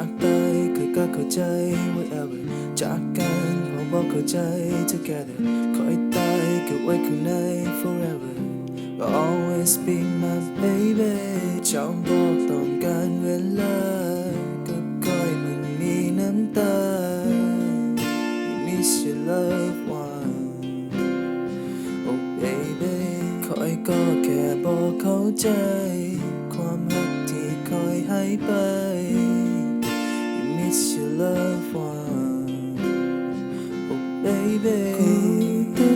จากไปเคยก็เข้าใจ whatever จากกันพอบอกเข้าใจ together คอยตายเก็บไว้ข้างใน forever will always be my baby เจ้าบอกต้องการเวลากับคอยมันมีน้ำตา miss your loved one oh baby คอยก็แค่บอกเข้าใจความรักที่คอยให้ไป miss your loved one oh baby กู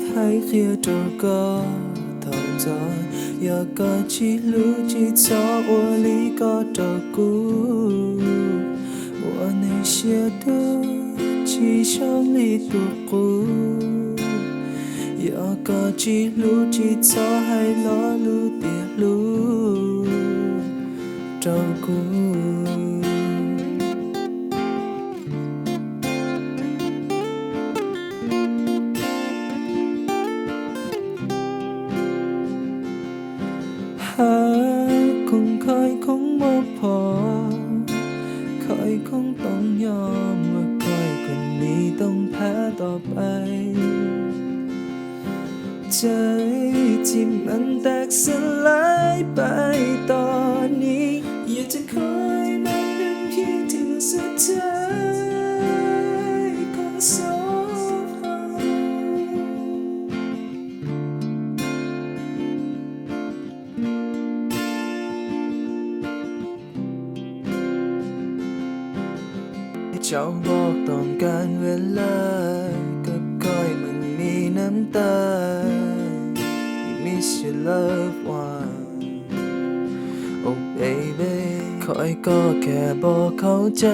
ให้เคลียร์ตัวก็讨厌要个记录记错我离个的故我那些的记上里度过要个记录记错还老路的路照顾หาคงคอยคงบ่พอคอยคงต้องยอมว่าคอยคนนี้ต้องแพ้ต่อไปใจที่มันแตกสลายไปตอนนี้อยากจะคอยมันเป็นเพียงที่สุดท้ายของสองเจ้าบอกต้องการเวลากับคอยมันมีน้ำตา miss your loved one oh baby คอยก็แค่บอกเข้าใจ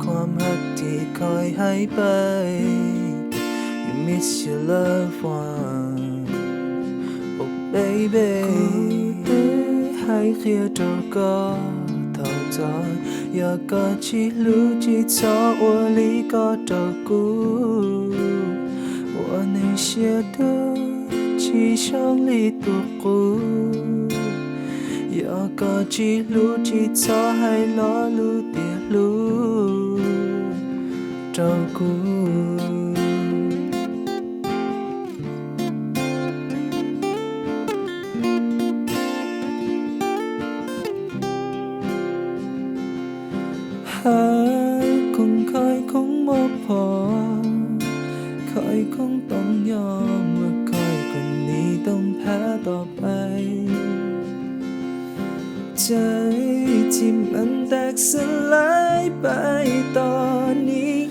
ความรักที่คอยให้ไป you miss your loved one oh baby กูให้เคลียร์ตัวก็讨厌要个记录记错我离个的故我那些的记上里度过要个记录记错还老路的路照顾หาคงคอยคงบ่พอคอยคงต้องยอมว่าคอยคนนี้ต้องแพ้ต่อไปใจที่มันแตกสลายไปตอนนี้